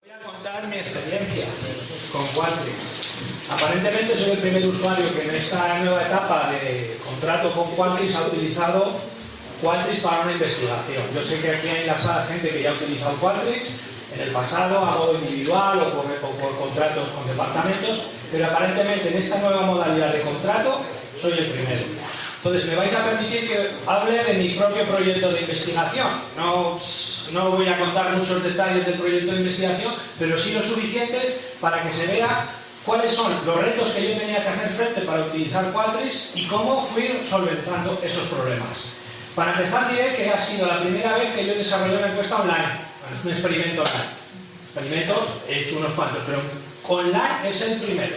Voy a contar mi experiencia con Qualtrics. Aparentemente soy el primer usuario que en esta nueva etapa de contrato con Qualtrics ha utilizado Qualtrics para una investigación. Yo sé que aquí hay en la sala gente que ya ha utilizado Qualtrics en el pasado a modo individual o por contratos con departamentos, pero aparentemente en esta nueva modalidad de contrato soy el primero. Entonces me vais a permitir que hable de mi propio proyecto de investigación. No voy a contar muchos detalles del proyecto de investigación, pero sí lo suficientes para que se vea cuáles son los retos que yo tenía que hacer frente para utilizar Qualtrics y cómo fui solventando esos problemas. Para empezar diré que ha sido la primera vez que yo desarrollé una encuesta online. Bueno, es un experimento online. Experimentos he hecho unos cuantos, pero online es el primero.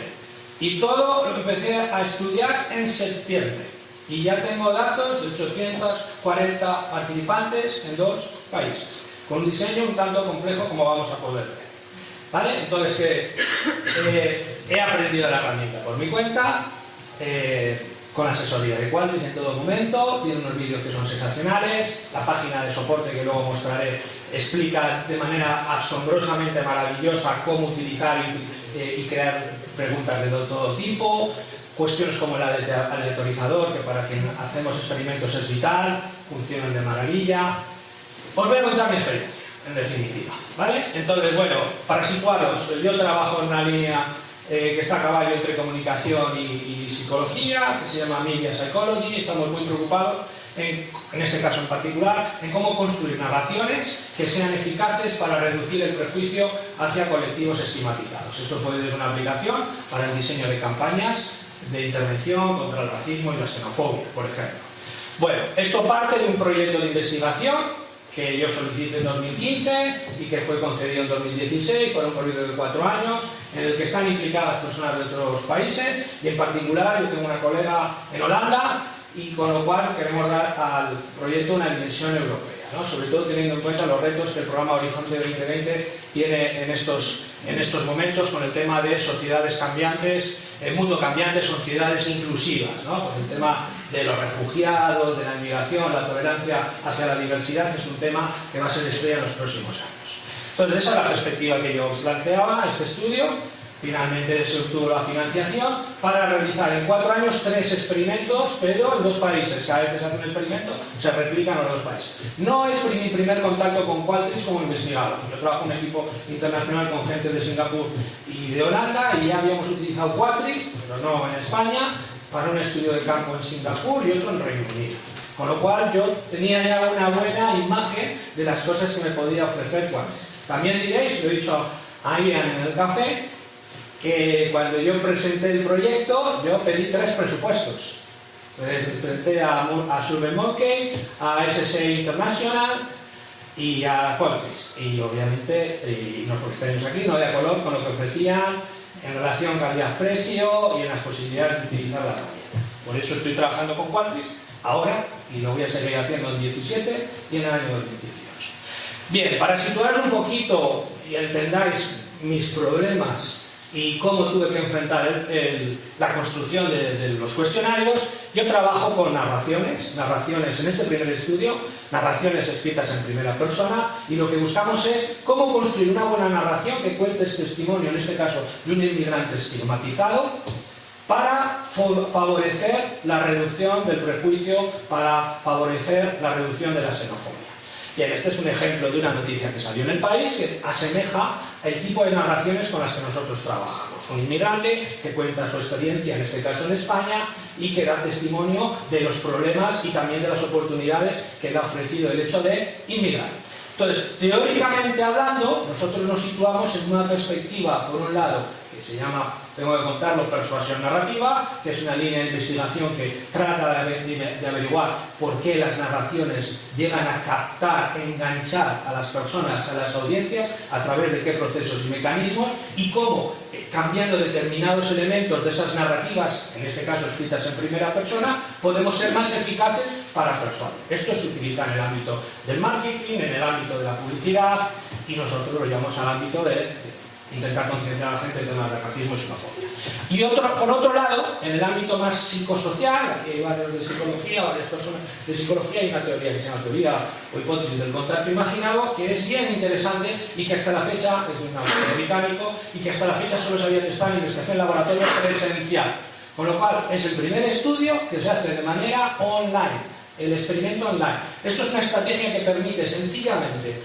Y todo lo empecé a estudiar en septiembre. Y ya tengo datos de 840 participantes en 2 países, con un diseño un tanto complejo como vamos a poder ver. ¿Vale? Entonces, he aprendido la herramienta por mi cuenta, con asesoría de Qualtrics en todo momento, tiene unos vídeos que son sensacionales, la página de soporte que luego mostraré explica de manera asombrosamente maravillosa cómo utilizar y crear preguntas de todo tipo. Cuestiones como el aleatorizador, que para quien hacemos experimentos es vital, funcionan de maravilla. Os voy a contar mi experiencia, en definitiva, ¿vale? Entonces, bueno, para situaros, yo trabajo en una línea que está a caballo entre comunicación y psicología, que se llama Media Psychology. Estamos muy preocupados, en este caso en particular, en cómo construir narraciones que sean eficaces para reducir el prejuicio hacia colectivos estigmatizados. Esto puede ser una aplicación para el diseño de campañas de intervención contra el racismo y la xenofobia, por ejemplo. Bueno, esto parte de un proyecto de investigación que yo solicité en 2015 y que fue concedido en 2016 por un periodo de 4 años, en el que están implicadas personas de otros países y en particular yo tengo una colega en Holanda y con lo cual queremos dar al proyecto una dimensión europea, ¿no? Sobre todo teniendo en cuenta los retos que el programa Horizonte 2020 tiene en estos momentos con el tema de sociedades cambiantes, el mundo cambiante, sociedades inclusivas, ¿no? Pues el tema de los refugiados, de la inmigración, la tolerancia hacia la diversidad es un tema que va a ser estrella en los próximos años. Entonces esa es la perspectiva que yo os planteaba, este estudio. Finalmente se obtuvo la financiación para realizar en 4 años 3 experimentos, pero en 2 países. Cada vez que se hace un experimento se replican en los 2 países. No es mi primer contacto con Qualtrics como investigador. Yo trabajo en un equipo internacional con gente de Singapur y de Holanda y ya habíamos utilizado Qualtrics, pero no en España, para un estudio de campo en Singapur y otro en Reino Unido. Con lo cual yo tenía ya una buena imagen de las cosas que me podía ofrecer Qualtrics. También diréis, lo he dicho ahí en el café, que cuando yo presenté el proyecto, yo pedí 3 presupuestos. Presenté a SurveyMonkey, a SSE International y a Qualtrics. Y obviamente, y no porque estemos aquí, no había color con lo que ofrecían en relación calidad-precio y en las posibilidades de utilizar la herramienta. Por eso estoy trabajando con Qualtrics ahora y lo voy a seguir haciendo en 2017 y en el año 2018. Bien, para situaros un poquito y entendáis mis problemas y cómo tuve que enfrentar la construcción de los cuestionarios, yo trabajo con narraciones en este primer estudio, narraciones escritas en primera persona, y lo que buscamos es cómo construir una buena narración que cuente este testimonio, en este caso de un inmigrante estigmatizado, para favorecer la reducción del prejuicio, para favorecer la reducción de la xenofobia. Bien, este es un ejemplo de una noticia que salió en El País que asemeja el tipo de narraciones con las que nosotros trabajamos. Un inmigrante que cuenta su experiencia, en este caso en España, y que da testimonio de los problemas y también de las oportunidades que le ha ofrecido el hecho de inmigrar. Entonces, teóricamente hablando, nosotros nos situamos en una perspectiva, por un lado, que se llama, tengo que contarlo, persuasión narrativa, que es una línea de investigación que trata de averiguar por qué las narraciones llegan a captar, enganchar a las personas, a las audiencias, a través de qué procesos y mecanismos, y cómo, cambiando determinados elementos de esas narrativas, en este caso escritas en primera persona, podemos ser más eficaces para persuadir. Esto se utiliza en el ámbito del marketing, en el ámbito de la publicidad, y nosotros lo llamamos al ámbito de intentar concienciar a la gente del tema del racismo y xenofobia. Y por otro lado, en el ámbito más psicosocial, aquí hay varios de psicología, varias personas de psicología, hay una teoría que se llama teoría o hipótesis del contacto imaginado, que es bien interesante y que hasta la fecha, es un autor británico, y que hasta la fecha solo se había testado en investigación en laboratorio presencial. Con lo cual, es el primer estudio que se hace de manera online. El experimento online. Esto es una estrategia que permite sencillamente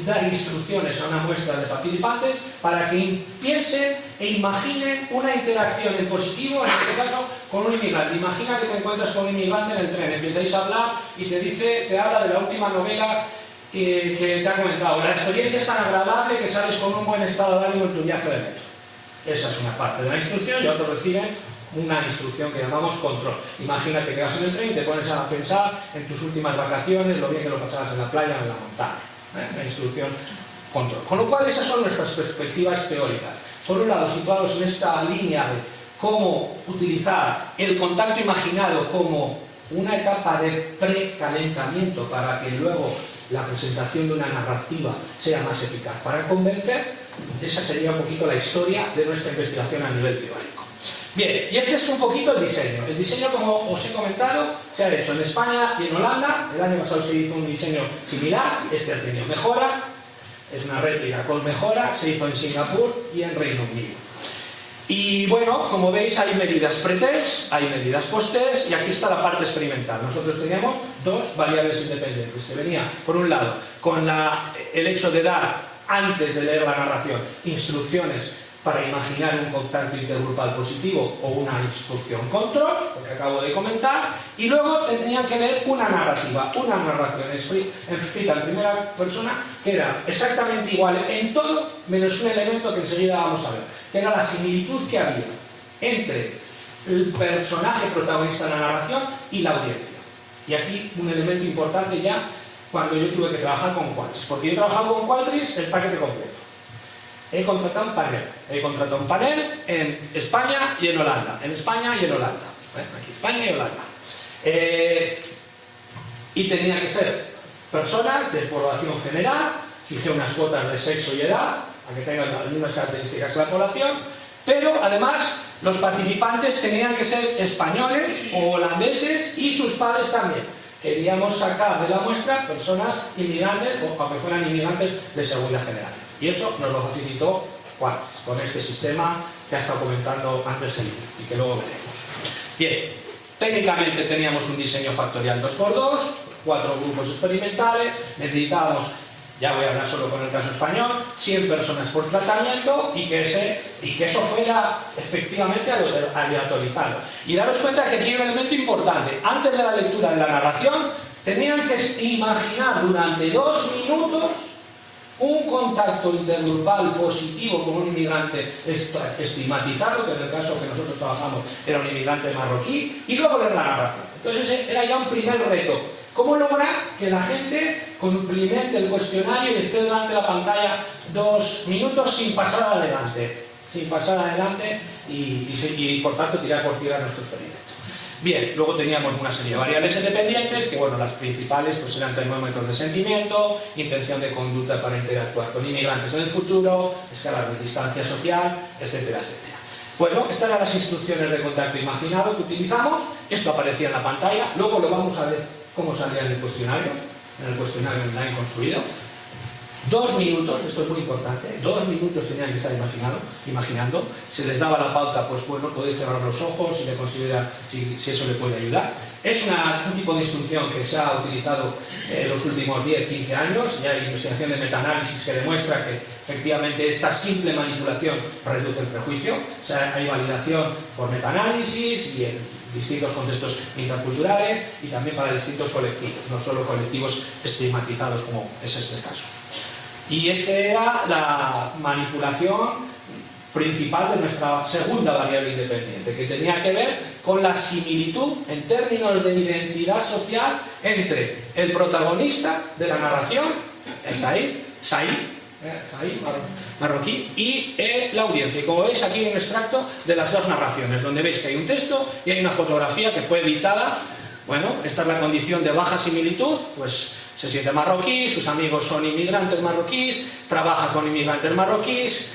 dar instrucciones a una muestra de participantes para que piensen e imaginen una interacción en positivo, en este caso, con un inmigrante. Imagina que te encuentras con un inmigrante en el tren, empezáis a hablar y te habla de la última novela que te ha comentado. La experiencia es tan agradable que sales con un buen estado de ánimo en tu viaje de metro. Esa es una parte de la instrucción y otros reciben una instrucción que llamamos control. Imagínate que vas en el tren y te pones a pensar en tus últimas vacaciones, lo bien que lo pasabas en la playa o en la montaña. La instrucción control. Con lo cual esas son nuestras perspectivas teóricas. Por un lado, situados en esta línea de cómo utilizar el contacto imaginado como una etapa de precalentamiento para que luego la presentación de una narrativa sea más eficaz para convencer. Esa sería un poquito la historia de nuestra investigación a nivel teórico. Bien, y este es un poquito el diseño. El diseño, como os he comentado, se ha hecho en España y en Holanda. El año pasado se hizo un diseño similar, este ha tenido mejora, es una réplica con mejora, se hizo en Singapur y en Reino Unido. Y bueno, como veis, hay medidas pre-test, hay medidas post-test y aquí está la parte experimental. Nosotros teníamos dos variables independientes, que venía, por un lado, con el hecho de dar, antes de leer la narración, instrucciones para imaginar un contacto intergrupal positivo o una instrucción control, lo que acabo de comentar, y luego tenían que leer una narrativa, una narración escrita en primera persona, que era exactamente igual en todo, menos un elemento que enseguida vamos a ver, que era la similitud que había entre el personaje protagonista de la narración y la audiencia. Y aquí un elemento importante ya, cuando yo tuve que trabajar con Qualtrics, porque yo he trabajado con Qualtrics el paquete completo. He contratado un panel en España y en Holanda. En España y en Holanda. Aquí España y Holanda. Y tenía que ser personas de población general, fijé unas cuotas de sexo y edad, para que tengan las mismas características que la población, pero además los participantes tenían que ser españoles o holandeses y sus padres también. Queríamos sacar de la muestra personas inmigrantes o aunque fueran inmigrantes de segunda generación. Y eso nos lo facilitó Qualtrics, con este sistema que ha estado comentando antes el y que luego veremos. Bien, técnicamente teníamos un diseño factorial 2×2, 4 grupos experimentales, necesitábamos, ya voy a hablar solo con el caso español, 100 personas por tratamiento y que eso fuera efectivamente aleatorizado. Y daros cuenta que aquí hay un elemento importante. Antes de la lectura de la narración, tenían que imaginar durante 2 minutos un contacto intergrupal positivo con un inmigrante estigmatizado, que en el caso que nosotros trabajamos era un inmigrante marroquí, y luego leer la narración. Entonces era ya un primer reto. ¿Cómo lograr que la gente cumplimente el cuestionario y esté delante de la pantalla 2 minutos sin pasar adelante? Sin pasar adelante y por tanto tirar por tierra nuestro experimento. Bien, luego teníamos una serie de variables independientes, que bueno, las principales pues eran termómetros de sentimiento, intención de conducta para interactuar con inmigrantes en el futuro, escalas de distancia social, etcétera, etcétera. Bueno, estas eran las instrucciones de contacto imaginado que utilizamos, esto aparecía en la pantalla, luego lo vamos a ver cómo salía en el cuestionario online construido. 2 minutos, esto es muy importante, 2 minutos tenían que estar imaginando, se les daba la pauta, pues bueno, podéis cerrar los ojos si le considera, si eso le puede ayudar. Es un tipo de instrucción que se ha utilizado en los últimos 10-15 años, y hay investigación de metaanálisis que demuestra que efectivamente esta simple manipulación reduce el prejuicio, o sea, hay validación por metaanálisis y en distintos contextos interculturales y también para distintos colectivos, no solo colectivos estigmatizados como es este caso. Y esa era la manipulación principal de nuestra segunda variable independiente, que tenía que ver con la similitud en términos de identidad social entre el protagonista de la narración, está ahí, Said marroquí, y la audiencia. Y como veis aquí hay un extracto de las dos narraciones, donde veis que hay un texto y hay una fotografía que fue editada. Bueno, esta es la condición de baja similitud, pues se siente marroquí, sus amigos son inmigrantes marroquíes, trabaja con inmigrantes marroquíes,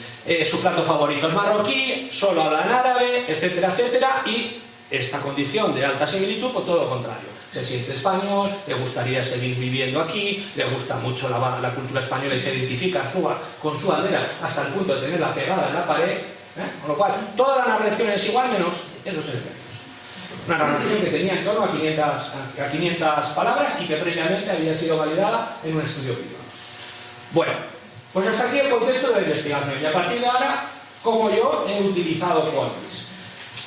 su plato favorito es marroquí, solo habla en árabe, etcétera, etcétera, y esta condición de alta similitud, pues todo lo contrario. Se siente español, le gustaría seguir viviendo aquí, le gusta mucho la cultura española y se identifica con su bandera hasta el punto de tenerla pegada en la pared, con lo cual toda la narración es igual menos esos elementos. Una narración que tenía en torno a 500 palabras y que previamente había sido validada en un estudio privado. Bueno, pues hasta aquí el contexto de la investigación y a partir de ahora, cómo yo he utilizado Qualtrics.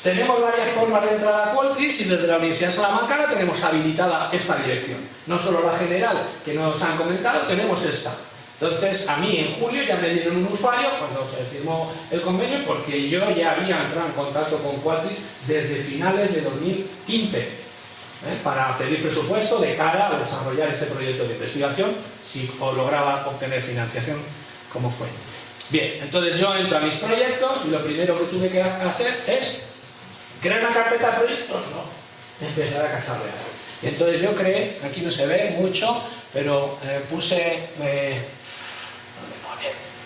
Tenemos varias formas de entrada a Qualtrics y desde la Universidad de Salamanca la tenemos habilitada esta dirección. No solo la general que nos han comentado, tenemos esta. Entonces, a mí en julio ya me dieron un usuario cuando se firmó el convenio porque yo ya había entrado en contacto con Qualtrics desde finales de 2015 para pedir presupuesto de cara a desarrollar este proyecto de investigación si lograba obtener financiación como fue. Bien, entonces yo entro a mis proyectos y lo primero que tuve que hacer es crear una carpeta de proyectos, no, empezar a casarle algo. Y entonces yo creé, aquí no se ve mucho, pero puse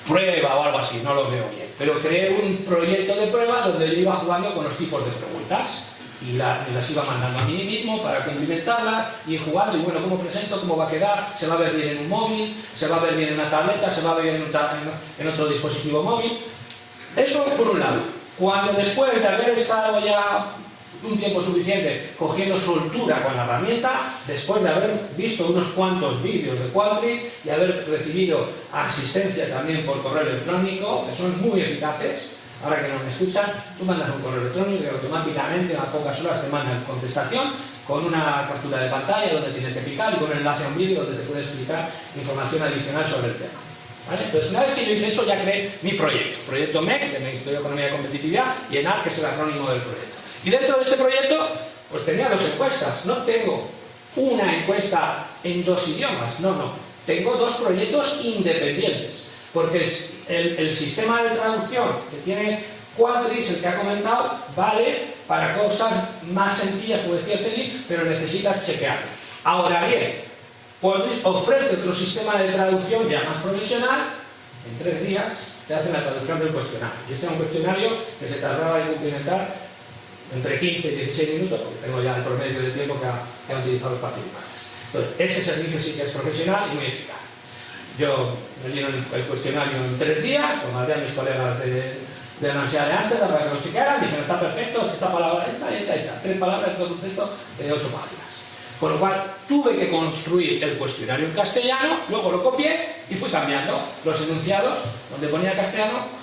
prueba o algo así, no lo veo bien, pero creé un proyecto de prueba donde yo iba jugando con los tipos de preguntas y las iba mandando a mí mismo para cumplimentarlas y ir jugando y bueno, ¿cómo presento? ¿Cómo va a quedar? ¿Se va a ver bien en un móvil? ¿Se va a ver bien en una tableta? ¿Se va a ver bien en otro dispositivo móvil? Eso por un lado. Cuando después de haber estado ya un tiempo suficiente cogiendo soltura con la herramienta, después de haber visto unos cuantos vídeos de Qualtrics y haber recibido asistencia también por correo electrónico, que son muy eficaces, ahora que no me escuchan, tú mandas un correo electrónico y automáticamente a pocas horas te mandan contestación con una captura de pantalla donde tienes que picar y con un enlace a un vídeo donde te puede explicar información adicional sobre el tema. ¿Vale? Entonces, una vez que yo hice eso, ya creé mi proyecto MEC, de Ministerio de Economía y Competitividad, y ENAR, que es el acrónimo del proyecto. Y dentro de este proyecto, pues tenía dos encuestas. No tengo una encuesta en dos idiomas, no. Tengo dos proyectos independientes, porque el sistema de traducción que tiene Qualtrics, el que ha comentado, vale para cosas más sencillas, como decía Felipe, pero necesitas chequearlo. Ahora bien, Qualtrics ofrece otro sistema de traducción ya más profesional, en 3 días te hacen la traducción del cuestionario. Y este era un cuestionario que se tardaba en cumplimentar entre 15 y 16 minutos, porque tengo ya el promedio de tiempo que han utilizado los participantes. Entonces, ese servicio sí que es profesional y muy eficaz. Yo me lleno el cuestionario en 3 días, lo mandé a mis colegas de la Universidad de Ámsterdam para que lo chequearan, dijeron, está perfecto, esta palabra, esta, 3 palabras, todo un texto de 8 páginas. Con lo cual, tuve que construir el cuestionario en castellano, luego lo copié y fui cambiando los enunciados, donde ponía castellano.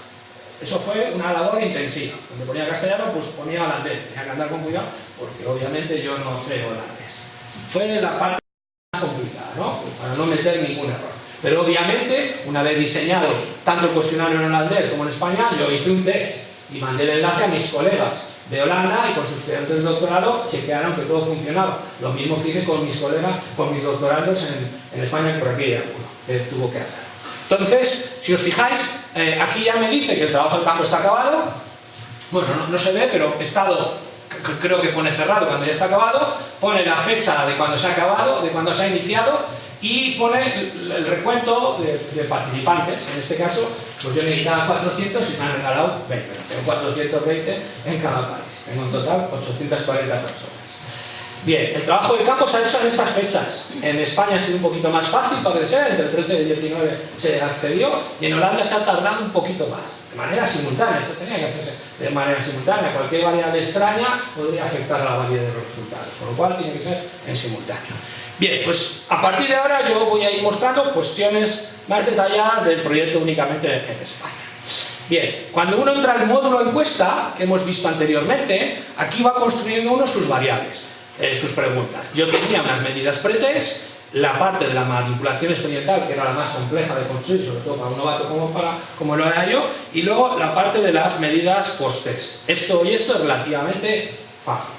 Eso fue una labor intensiva. Donde ponía castellano, pues ponía holandés. Tenía que andar con cuidado, porque obviamente yo no sé holandés. Fue la parte más complicada, ¿no? Para no meter ningún error. Pero obviamente, una vez diseñado tanto el cuestionario en holandés como en español, yo hice un test y mandé el enlace a mis colegas de Holanda y con sus estudiantes de doctorado chequearon que todo funcionaba. Lo mismo que hice con mis colegas, con mis doctorandos en España, que por aquí hay alguno que tuvo que hacer. Entonces, si os fijáis, aquí ya me dice que el trabajo de campo está acabado. Bueno, no se ve, pero creo que pone cerrado cuando ya está acabado. Pone la fecha de cuando se ha acabado, de cuando se ha iniciado y pone el recuento de participantes. En este caso, pues yo necesitaba 400 y me han regalado 20. Tengo 420 en cada país. Tengo en total 840 personas. Bien, el trabajo de campo se ha hecho en estas fechas. En España ha sido un poquito más fácil, parece ser, entre el 13 y el 19 se accedió, y en Holanda se ha tardado un poquito más, de manera simultánea. Esto tenía que hacerse de manera simultánea. Cualquier variable extraña podría afectar a la validez de los resultados, por lo cual tiene que ser en simultáneo. Bien, pues a partir de ahora yo voy a ir mostrando cuestiones más detalladas del proyecto únicamente en España. Bien, cuando uno entra en el módulo encuesta, que hemos visto anteriormente, aquí va construyendo uno sus variables. Sus preguntas. Yo tenía unas medidas pre-test, la parte de la manipulación experimental, que era la más compleja de construir, sobre todo para un novato como lo era yo, y luego la parte de las medidas post-test. Esto es relativamente fácil.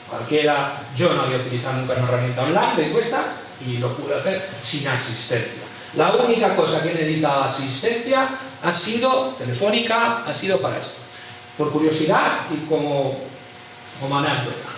Cualquiera, yo no había utilizado nunca una herramienta online de encuesta y lo pude hacer sin asistencia. La única cosa que he necesitado asistencia ha sido telefónica, ha sido para esto. Por curiosidad y como anécdota.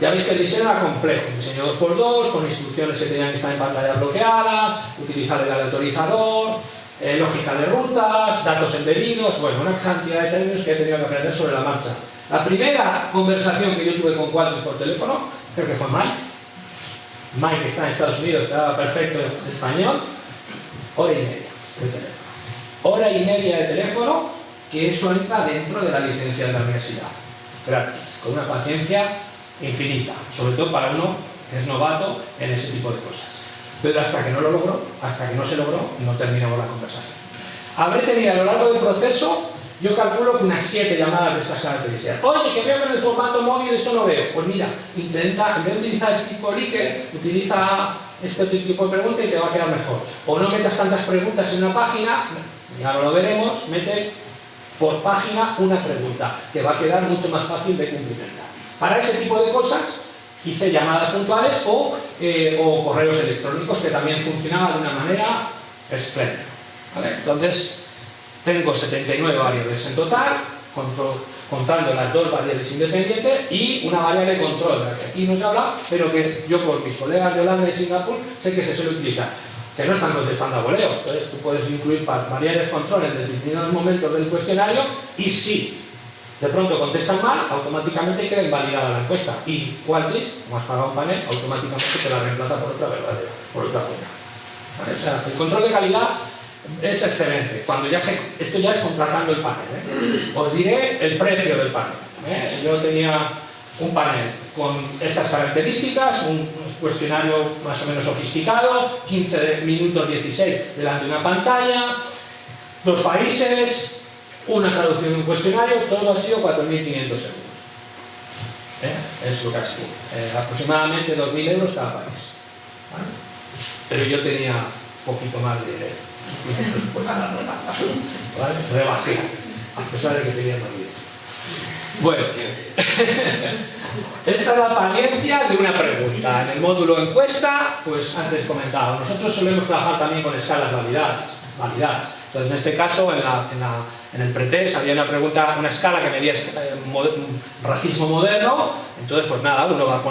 Ya veis que el diseño era complejo, un diseño 2x2, con instrucciones que tenían que estar en pantalla bloqueadas, utilizar el aleatorizador, lógica de rutas, datos embebidos, bueno, una cantidad de términos que he tenido que aprender sobre la marcha. La primera conversación que yo tuve con Qualtrics por teléfono, creo que fue Mike que está en Estados Unidos, que habla perfecto español, hora y media de teléfono. Hora y media de teléfono, que eso entra dentro de la licencia de la universidad, gratis, con una paciencia infinita, sobre todo para uno que es novato en ese tipo de cosas. Pero hasta que no lo logró, hasta que no se logró, no terminamos la conversación. Habré tenido a lo largo del proceso, yo calculo que unas 7 llamadas de estas características. Oye, que veo que en el formato móvil esto no veo. Pues mira, intenta, en vez de utilizar este tipo de Likert, utiliza este tipo de preguntas y te va a quedar mejor. O no metas tantas preguntas en una página, ya lo veremos, mete por página una pregunta, que va a quedar mucho más fácil de cumplimentar. Para ese tipo de cosas, hice llamadas puntuales o correos electrónicos que también funcionaban de una manera espléndida. ¿Vale? Entonces, tengo 79 variables en total, contando las 2 variables independientes y una variable de control, que aquí no se habla, pero que yo por mis colegas de Holanda y Singapur sé que se suele utilizar, que no están contestando a voleo. Entonces, tú puedes incluir variables de control en determinados momentos del cuestionario y si de pronto contestan mal, automáticamente queda invalidada la encuesta. Y Qualtrics, como has pagado un panel, automáticamente te la reemplaza por otra verdadera, por otra buena. ¿Vale? O sea, el control de calidad es excelente. Cuando esto ya es contratando el panel. Os diré el precio del panel. Yo tenía un panel con estas características, un cuestionario más o menos sofisticado, 15 minutos 16 delante de una pantalla, 2 países, una traducción de un cuestionario, todo ha sido 4.500 euros. Es lo que ha sido. Aproximadamente 2.000 euros cada país. ¿Vale? Pero yo tenía un poquito más de dinero. ¿Vale? Rebajé, a pesar de que tenía más dinero. Bueno, esta es la apariencia de una pregunta. En el módulo encuesta, pues antes comentaba, nosotros solemos trabajar también con escalas validadas. Entonces, en este caso, en el pretest había una escala que medía racismo moderno. Entonces, pues nada, uno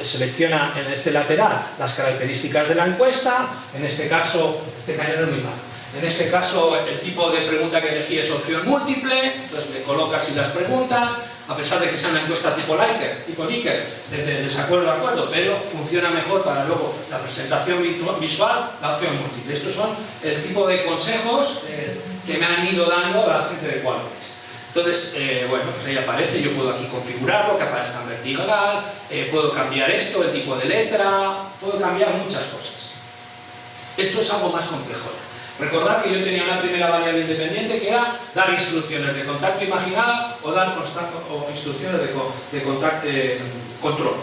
selecciona en este lateral las características de la encuesta. En este caso, este cañón es muy malo. En este caso, el tipo de pregunta que elegí es opción múltiple. Entonces, le colocas y las preguntas. A pesar de que sea una encuesta tipo Likert, desde desacuerdo a acuerdo, pero funciona mejor para luego la presentación visual, la opción múltiple. Estos son el tipo de consejos que me han ido dando a la gente de Qualtrics. Entonces, bueno, pues ahí aparece, yo puedo aquí configurarlo, que aparezca en vertical, puedo cambiar esto, el tipo de letra, puedo cambiar muchas cosas. Esto es algo más complejo. Recordad que yo tenía una primera variable independiente que era dar instrucciones de contacto imaginada o dar instrucciones de control.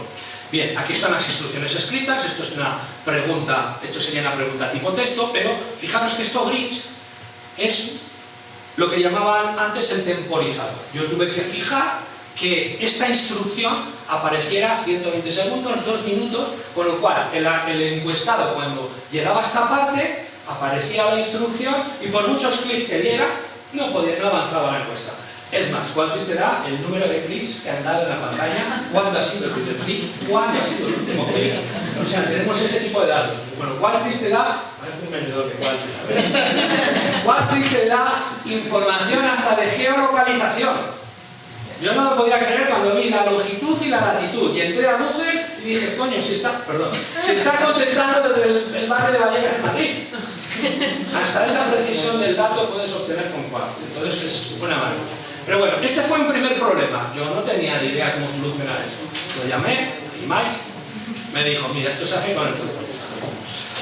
Bien, aquí están las instrucciones escritas, esto es una pregunta, esto sería una pregunta tipo texto, pero fijaros que esto gris es lo que llamaban antes el temporizador. Yo tuve que fijar que esta instrucción apareciera 120 segundos, 2 minutos, con lo cual el encuestado cuando llegaba a esta parte aparecía la instrucción y por muchos clics que diera no avanzaba la encuesta. Es más, Qualtrics te da el número de clics que han dado en la pantalla, cuándo ha sido el primer clic, cuándo ha sido el último clic. O sea, tenemos ese tipo de datos. Bueno, Qualtrics te da, es un vendedor de Qualtrics, Qualtrics te da información hasta de geolocalización. Yo no lo podía creer cuando vi la longitud y la latitud y entré a Google y dije, coño, se está contestando desde el barrio de Vallecas en Madrid. Hasta esa precisión del dato puedes obtener con Qualtrics. Entonces es una maravilla. Pero bueno, este fue un primer problema. Yo no tenía ni idea cómo solucionar eso. Lo llamé y Mike me dijo, mira, esto se hace con el teléfono.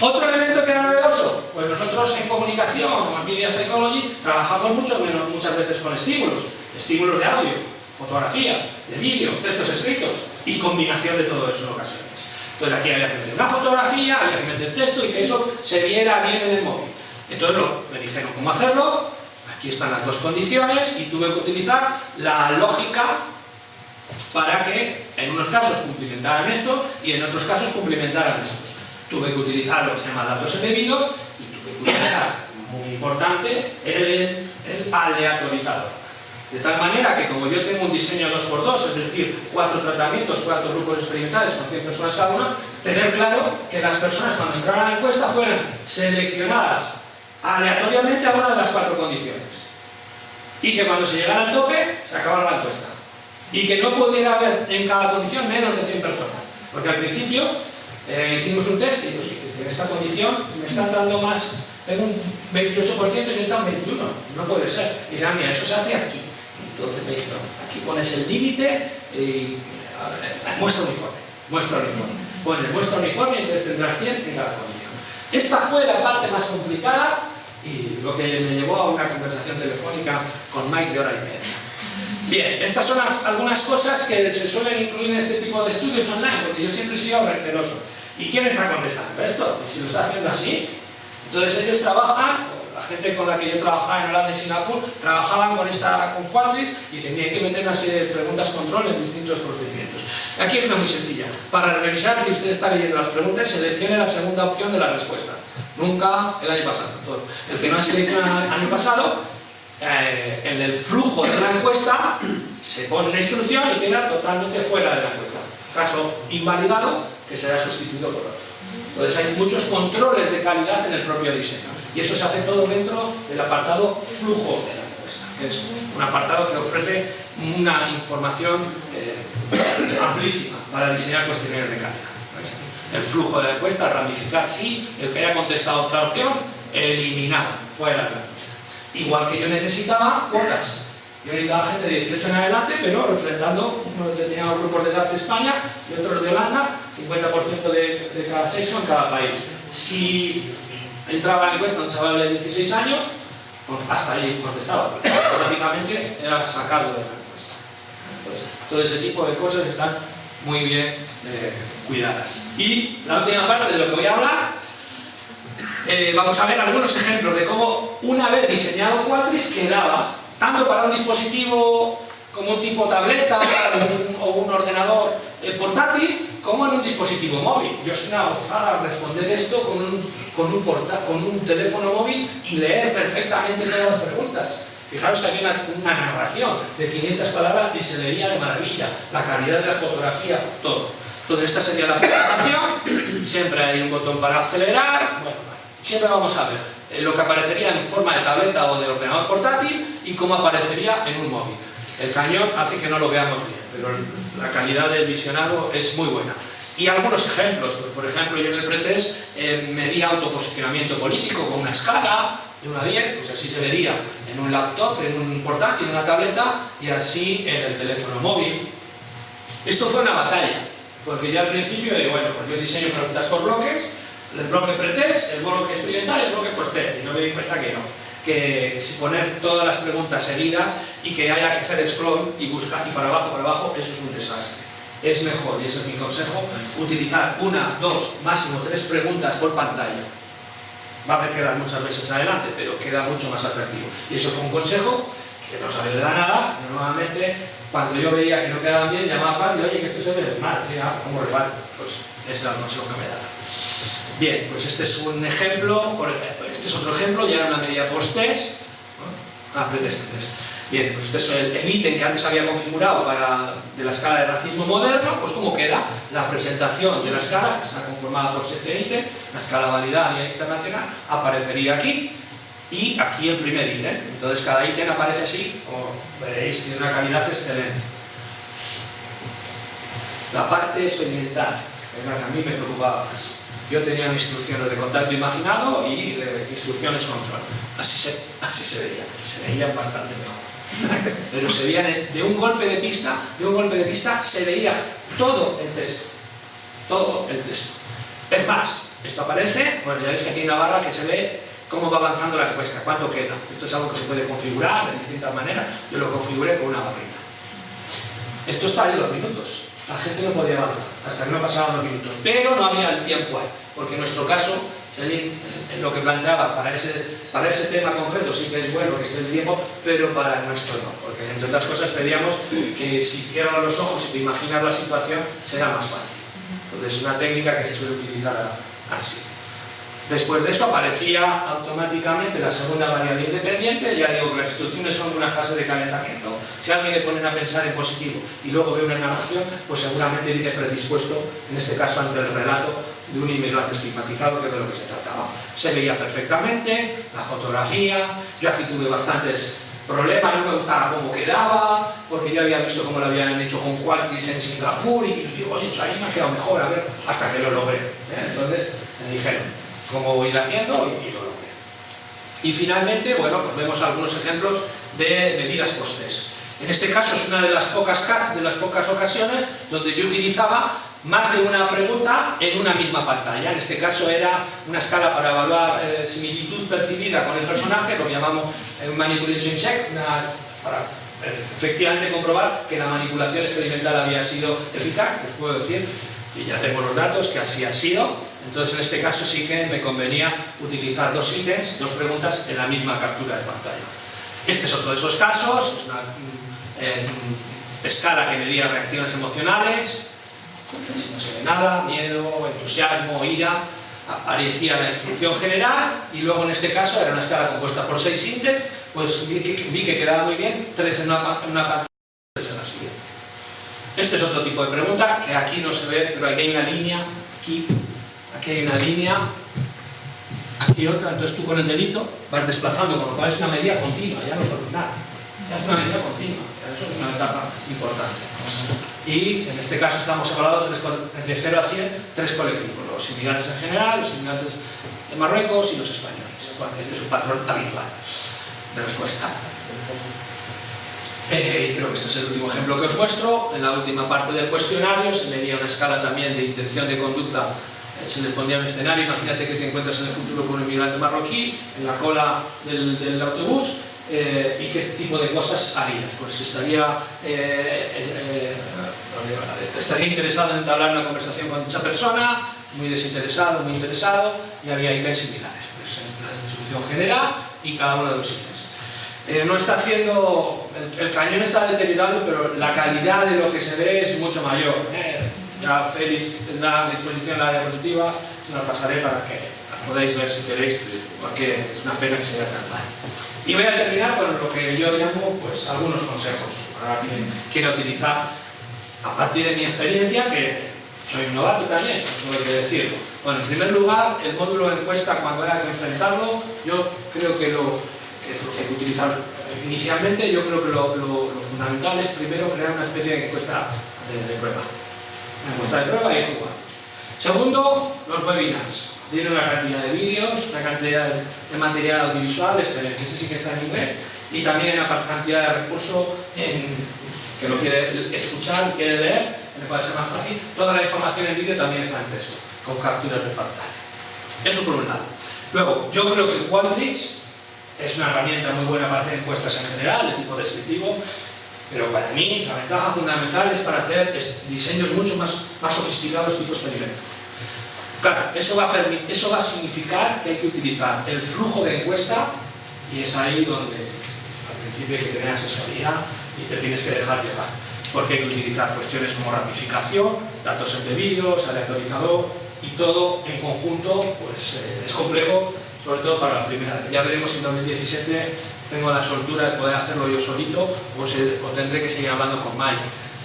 Otro elemento que era novedoso, pues nosotros en comunicación o en Media Psychology trabajamos muchas veces con estímulos de audio, fotografías, de vídeo, textos escritos y combinación de todo eso en ocasiones. Entonces aquí había que meter una fotografía, había que meter texto y que eso se viera bien en el móvil. Entonces me dijeron cómo hacerlo, aquí están las 2 condiciones y tuve que utilizar la lógica para que en unos casos cumplimentaran esto y en otros casos cumplimentaran estos. Tuve que utilizar lo que se llama datos embebidos y tuve que utilizar, muy importante, el aleatorizador. De tal manera que como yo tengo un diseño 2x2, es decir, 4 tratamientos, 4 grupos experimentales con 100 personas cada uno, tener claro que las personas cuando entraran a la encuesta fueran seleccionadas aleatoriamente a una de las 4 condiciones. Y que cuando se llegara al tope, se acabara la encuesta. Y que no pudiera haber en cada condición menos de 100 personas. Porque al principio hicimos un test y dije, oye, que en esta condición me están dando más, tengo un 28% y está un 21%. No puede ser. Y dice, mira, eso se hace aquí. Entonces me dijeron, aquí pones el límite y muestra uniforme. Pones muestra uniforme y entonces tendrás 100 en cada condición. Esta fue la parte más complicada y lo que me llevó a una conversación telefónica con Mike de hora y media. Bien, estas son algunas cosas que se suelen incluir en este tipo de estudios online, porque yo siempre he sido receloso. ¿Y quién está contestando esto? Y si lo está haciendo así, entonces ellos trabajan, la gente con la que yo trabajaba en Holanda y Singapur, trabajaban con Qualtrics y dicen, hay que meter una serie de preguntas control en distintos procedimientos. Aquí es una muy sencilla. Para revisar que usted está leyendo las preguntas, seleccione la segunda opción de la respuesta. Nunca el año pasado. Todo. El que no ha seleccionado el año pasado, en el flujo de la encuesta se pone una instrucción y queda totalmente fuera de la encuesta. Caso invalidado, que será sustituido por otro. Entonces hay muchos controles de calidad en el propio diseño. Y eso se hace todo dentro del apartado flujo de la encuesta, que es un apartado que ofrece una información amplísima para diseñar cuestionarios de calidad. El flujo de la encuesta, ramificar sí, el que haya contestado otra opción, eliminado, fuera de la encuesta. Igual que yo necesitaba cuotas. Yo necesitaba gente de 18 en adelante, pero representando unos determinados grupos de edad de España y otros de Holanda, 50% de cada sexo en cada país. Si entraba en la encuesta un chaval de 16 años, pues hasta ahí contestaba. Prácticamente era sacado de la encuesta. Entonces, todo ese tipo de cosas están muy bien cuidadas. Y la última parte de lo que voy a hablar, vamos a ver algunos ejemplos de cómo, una vez diseñado Qualtrics, quedaba tanto para un dispositivo como un tipo tableta o un ordenador portátil, como en un dispositivo móvil. Yo es una gozada responder esto con un teléfono móvil y leer perfectamente todas las preguntas. Fijaros que había una narración de 500 palabras y se leía de maravilla, la calidad de la fotografía, todo. Entonces esta sería la presentación, siempre hay un botón para acelerar, bueno, siempre vamos a ver lo que aparecería en forma de tableta o de ordenador portátil y cómo aparecería en un móvil. El cañón hace que no lo veamos bien, pero la calidad del visionado es muy buena. Y algunos ejemplos, pues, por ejemplo, yo en el pretest medía autoposicionamiento político con una escala de 1 a 10, pues así se vería en un laptop, en un portátil, en una tableta y así en el teléfono móvil. Esto fue una batalla, porque yo al principio digo, bueno, pues yo diseño preguntas por bloques, el bloque pretest, el bloque experimental y el bloque post-test, y no me di cuenta que no. Que si poner todas las preguntas seguidas y que haya que hacer scroll y buscar y para abajo, eso es un desastre. Es mejor, y ese es mi consejo, utilizar 1, 2, máximo 3 preguntas por pantalla. Va a haber que dar muchas veces adelante, pero queda mucho más atractivo. Y eso fue un consejo que no salió de la nada. Normalmente, cuando yo veía que no quedaban bien, llamaba y oye, que esto se ve mal, ¿cómo reparto? Pues este es el consejo que me da. Bien, pues este es un ejemplo, por ejemplo, este es otro ejemplo, ya era una medida post-test, ¿no? Pretest. Bien, pues este es el ítem que antes había configurado de la escala de racismo moderno, pues cómo queda la presentación de la escala, que está conformada por 7 ítems, la escala validada a nivel internacional, aparecería aquí, y aquí el primer ítem. Entonces cada ítem aparece así, como veréis, tiene una calidad excelente. La parte experimental, es la que a mí me preocupaba más. Yo tenía instrucciones de contacto imaginado y de instrucciones control. Así se veían bastante mejor. Pero se veían de un golpe de pista se veía todo el texto. Todo el texto. Es más, esto aparece, bueno, ya veis que aquí hay una barra que se ve cómo va avanzando la encuesta, cuánto queda. Esto es algo que se puede configurar de distintas maneras. Yo lo configuré con una barrita. Esto está ahí 2 minutos. La gente no podía avanzar hasta que no pasaban 2 minutos, pero no había el tiempo ahí, porque en nuestro caso, lo que planteaba para ese tema concreto sí que es bueno que esté el tiempo, pero para el nuestro no, porque entre otras cosas pedíamos que si cierras los ojos y te imaginas la situación, será más fácil. Entonces es una técnica que se suele utilizar así. Después de eso aparecía automáticamente la segunda variable independiente. Ya digo que las instrucciones son una fase de calentamiento. Si alguien le ponen a pensar en positivo y luego ve una narración, pues seguramente viene predispuesto, en este caso ante el relato, de un inmigrante estigmatizado, que es de lo que se trataba. Se veía perfectamente, la fotografía. Yo aquí tuve bastantes problemas, no me gustaba cómo quedaba, porque yo había visto cómo lo habían hecho con Qualtrics en Singapur y digo, oye, ahí me ha quedado mejor, a ver, hasta que lo logré. Entonces me dijeron cómo ir haciendo y lo logré. Y finalmente, bueno, pues vemos algunos ejemplos de medidas post-test. En este caso es una de las pocas ocasiones donde yo utilizaba más de una pregunta en una misma pantalla. En este caso era una escala para evaluar similitud percibida con el personaje, lo llamamos manipulation check, para efectivamente comprobar que la manipulación experimental había sido eficaz, les puedo decir, y ya tengo los datos que así ha sido. Entonces en este caso sí que me convenía utilizar dos ítems, dos preguntas en la misma captura de pantalla. Este es otro de esos casos, es una escala que medía reacciones emocionales. Si no se ve nada, miedo, entusiasmo, ira, aparecía la instrucción general y luego en este caso era una escala compuesta por 6 índices, pues vi que quedaba muy bien, 3 en una pantalla y 3 en la siguiente. Este es otro tipo de pregunta que aquí no se ve, pero aquí hay una línea, aquí hay una línea, aquí otra, entonces tú con el dedito vas desplazando, con lo cual es una medida continua, ya no es ordinaria, ya es una medida continua, eso es una etapa importante. Y en este caso estamos evaluando de 0 a 100 3 colectivos, los inmigrantes en general, los inmigrantes de Marruecos y los españoles. Bueno, este es un patrón habitual de respuesta. Creo que este es el último ejemplo que os muestro. En la última parte del cuestionario se medía una escala también de intención de conducta. Se les ponía un escenario, imagínate que te encuentras en el futuro con un inmigrante marroquí en la cola del autobús. ¿Y qué tipo de cosas harías? Pues estaría interesado en entablar una conversación con dicha persona, muy desinteresado, muy interesado, y había ítems similares, pues en la distribución general y cada uno de los ítems. No está haciendo, el cañón está deteriorado, pero la calidad de lo que se ve es mucho mayor. Ya Félix tendrá a disposición la diapositiva, se la pasaré para que la podáis ver si queréis, porque es una pena que se vea tan mal. Y voy a terminar con lo que yo llamo pues, algunos consejos para quien quiera utilizar, a partir de mi experiencia, que soy novato también, tengo que decirlo. Bueno, en primer lugar, el módulo de encuesta, cuando haya que enfrentarlo, yo creo que lo que hay que utilizar inicialmente, yo creo que lo fundamental es primero crear una especie de encuesta de prueba. Una encuesta de prueba y jugar. Segundo, los webinars. Tiene una cantidad de vídeos, una cantidad de material audiovisual, ese sí que está en inglés, y también una cantidad de recursos que lo quiere escuchar, quiere leer, le puede ser más fácil. Toda la información en vídeo también está en texto, con capturas de pantalla. Eso por un lado. Luego, yo creo que Qualtrics es una herramienta muy buena para hacer encuestas en general, de tipo descriptivo, pero para mí la ventaja fundamental es para hacer diseños mucho más sofisticados tipo experimento. Claro, eso va a significar que hay que utilizar el flujo de encuesta y es ahí donde al principio hay que tener asesoría y te tienes que dejar llevar, porque hay que utilizar cuestiones como ramificación, datos embebidos, aleatorizador y todo en conjunto pues, es complejo, sobre todo para la primera vez. Ya veremos si en 2017 tengo la soltura de poder hacerlo yo solito o tendré que seguir hablando con Mike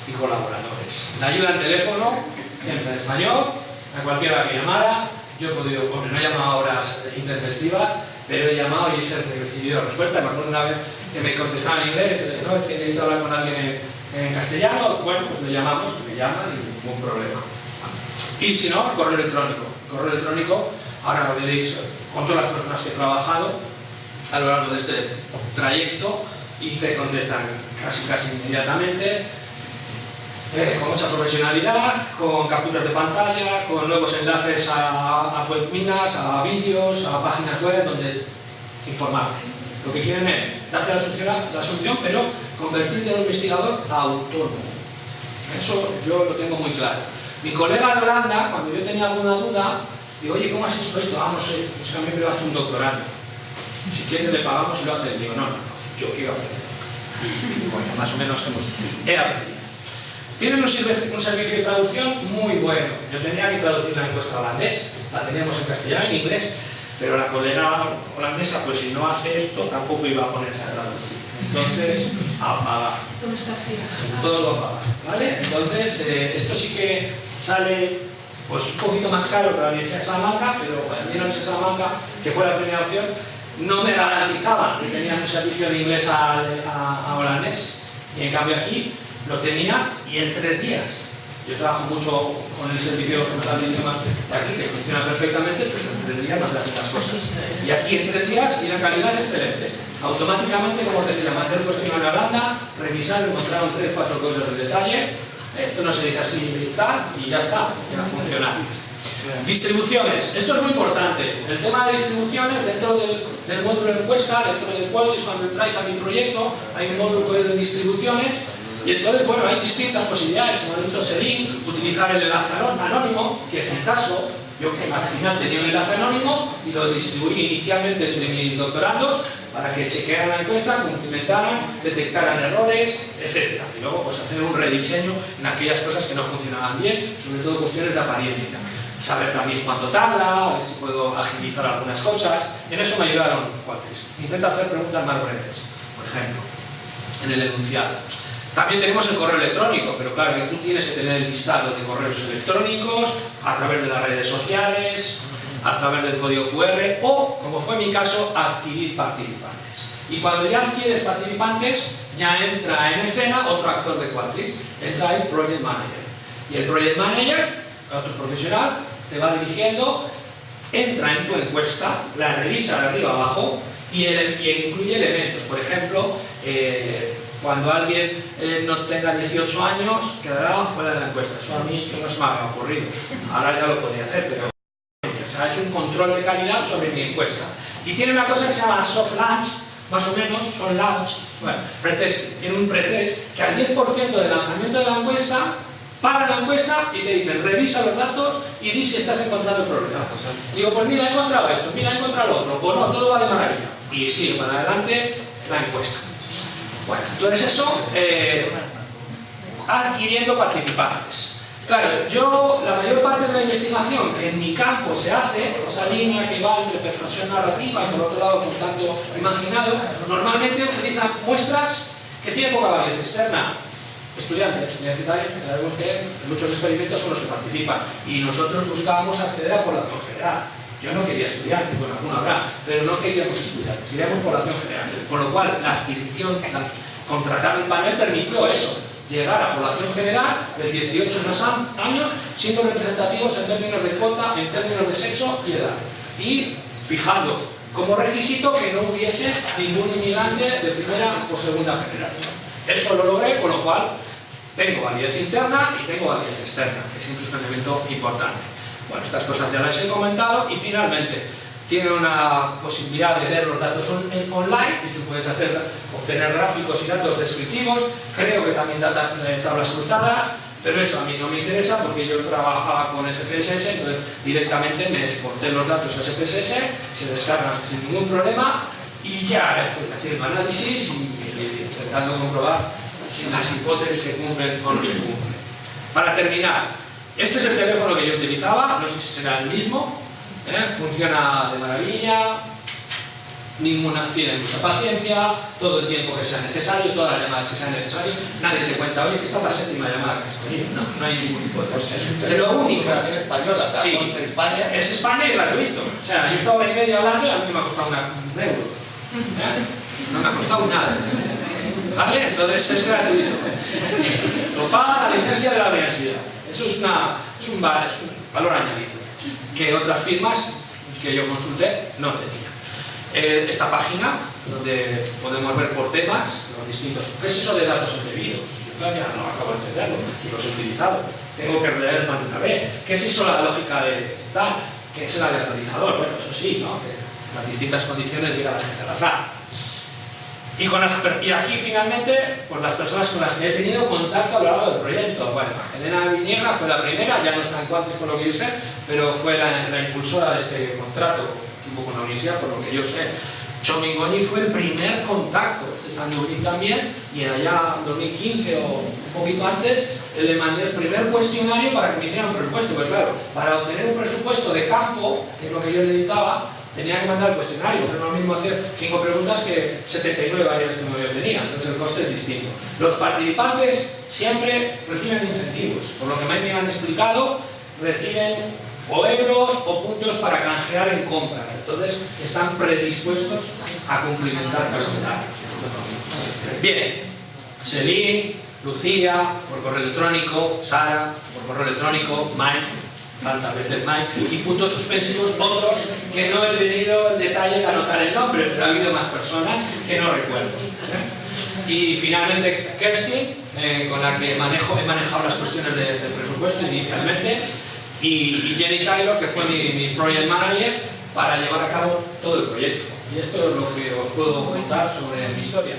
y colaboradores. La ayuda al teléfono, siempre en español, a cualquiera que llamara. Yo he podido, no he llamado a horas intempestivas, pero he llamado y he recibido respuesta. Me acuerdo una vez que me contestaban en inglés, no, es que necesito hablar con alguien en castellano. Bueno, pues le llamamos, me llaman y ningún problema. Y si no, correo electrónico. Correo electrónico, ahora lo veréis con todas las personas que he trabajado a lo largo de este trayecto y te contestan casi inmediatamente. Con mucha profesionalidad, con capturas de pantalla, con nuevos enlaces a webinars, a vídeos, a páginas web donde informarte. Lo que quieren es darte la solución, pero convertirte en un investigador autónomo. Eso yo lo tengo muy claro. Mi colega de Holanda, cuando yo tenía alguna duda, digo, oye, ¿cómo has hecho esto? Vamos, es que a mí me lo hace un doctorado. Si quieres le pagamos y lo hace. Digo, no, yo quiero aprender. Bueno, más o menos he aprendido. Tienen un servicio de traducción muy bueno. Yo tenía que traducir la encuesta holandés, la teníamos en castellano y en inglés, pero la colega holandesa, pues si no hace esto, tampoco iba a ponerse a traducir. Entonces, a pagar. Todo lo paga, ¿vale? Entonces, esto sí que sale pues un poquito más caro que la Universidad de Salamanca, pero la Universidad de Salamanca, que fue la primera opción, no me garantizaban que tenían un servicio de inglés a holandés, y en cambio aquí lo tenía y en 3 días. Yo trabajo mucho con el servicio de idiomas de aquí, que funciona perfectamente, pero en 3 días no te hacen las cosas. Y aquí en 3 días y la calidad es excelente. Automáticamente, como te decía, mandé el cuestionario a Holanda, revisaron, encontraron 3 o 4 cosas de detalle. Esto no se dice así y tal, y ya está, ya funciona. Distribuciones, esto es muy importante. El tema de distribuciones, dentro del módulo de encuesta, dentro del cual es cuando entráis a mi proyecto, hay un módulo de distribuciones, y entonces, bueno, hay distintas posibilidades, como ha dicho Selin, utilizar el enlace anónimo, que es el caso, yo que al final tenía un enlace anónimo y lo distribuí inicialmente desde mis doctorandos para que chequearan la encuesta, complementaran, detectaran errores, etc. Y luego, pues hacer un rediseño en aquellas cosas que no funcionaban bien, sobre todo cuestiones de apariencia. Saber también cuánto tarda, a ver si puedo agilizar algunas cosas. En eso me ayudaron Qualtrics. Intenta hacer preguntas más breves, por ejemplo, en el enunciado. También tenemos el correo electrónico, pero claro que tú tienes que tener el listado de correos electrónicos a través de las redes sociales, a través del código QR o, como fue mi caso, adquirir participantes. Y cuando ya adquieres participantes, ya entra en escena otro actor de Qualtrics, entra el Project Manager. Y el Project Manager, otro profesional, te va dirigiendo, entra en tu encuesta, la revisa de arriba abajo y incluye elementos. Por ejemplo, cuando alguien no tenga 18 años, quedará fuera de la encuesta. Eso a mí no se me había ocurrido. Ahora ya lo podría hacer, pero se ha hecho un control de calidad sobre mi encuesta. Y tiene una cosa que se llama soft launch, más o menos, son launch, bueno, pretest. Tiene un pretest que al 10% del lanzamiento de la encuesta, para la encuesta y te dicen, revisa los datos y di si estás encontrando problemas. Digo, pues mira, he encontrado esto, mira, he encontrado lo otro, pues no, todo va de maravilla. Y sigue para adelante la encuesta. Bueno, entonces eso, adquiriendo participantes. Claro, yo, la mayor parte de la investigación que en mi campo se hace, esa línea que va entre persuasión narrativa y por otro lado contacto imaginado, normalmente utilizan muestras que tienen poca validez externa. Estudiantes universitarios, sabemos que muchos experimentos son los que participan y nosotros buscábamos acceder a población general. Yo no quería estudiantes, bueno, alguno habrá, pero no queríamos estudiantes, queríamos población general. Con lo cual, la adquisición, contratar un panel permitió eso, llegar a población general de 18 más años, siendo representativos en términos de cuota, en términos de sexo y edad. Y fijando como requisito que no hubiese ningún inmigrante de primera o segunda generación. Eso lo logré, con lo cual tengo validez interna y tengo validez externa, que siempre es un elemento importante. Bueno, estas cosas ya las he comentado y finalmente tiene una posibilidad de leer los datos online y tú puedes obtener gráficos y datos descriptivos, creo que también tablas cruzadas, pero eso a mí no me interesa porque yo trabajaba con SPSS, entonces directamente me exporté los datos a SPSS, se descargan sin ningún problema y ya estoy haciendo análisis y intentando comprobar si las hipótesis se cumplen o no se cumplen. Para terminar, este es el teléfono que yo utilizaba, no sé si será el mismo, funciona de maravilla, tiene mucha paciencia, todo el tiempo que sea necesario, todas las llamadas que sean necesarias, nadie te cuenta, oye, que esta es la séptima llamada que estoy, no hay ningún tipo de cosa. Es lo único. Española, o sea, sí, España. Es España y gratuito. O sea, yo he estado hora y media hablando y a mí me ha costado un euro. No me ha costado nada. ¿Vale? Entonces es gratuito. Lo paga la licencia de la universidad. Eso es un valor añadido que otras firmas que yo consulté no tenían. Esta página, donde podemos ver por temas los distintos. ¿Qué es eso de datos embebidos? Yo todavía no acabo de entenderlo y los he utilizado. Tengo que releer más de una vez. ¿Qué es eso la lógica de tal? ¿Qué es el aleatorizador? Bueno, eso sí, ¿no? Que las distintas condiciones llega la gente a las da. Y aquí finalmente, pues las personas con las que he tenido contacto a lo largo del proyecto. Bueno, Elena Viniegra fue la primera, ya no está en Qualtrics por lo que yo sé, pero fue la impulsora de este contrato con la universidad, por lo que yo sé. Chomingoni fue el primer contacto, está en Dublín también, y allá en 2015 o un poquito antes, le mandé el primer cuestionario para que me hicieran un presupuesto, pues claro, para obtener un presupuesto de campo, que es lo que yo necesitaba, tenía que mandar el cuestionario, pero no es lo mismo hacer 5 preguntas que 79 variables que yo tenía, entonces el coste es distinto. Los participantes siempre reciben incentivos, por lo que me han explicado, reciben o euros o puntos para canjear en compras. Entonces están predispuestos a cumplimentar calendarios. Bien, Celine, Lucía, por correo electrónico, Sara, por correo electrónico, Mike, tantas veces Mike, y puntos suspensivos otros que no he tenido el detalle de anotar el nombre, pero ha habido más personas que no recuerdo. Y finalmente Kerstin, con la que he manejado las cuestiones de presupuesto inicialmente, y Jenny Taylor, que fue mi project manager, para llevar a cabo todo el proyecto. Y esto es lo que os puedo contar sobre mi historia.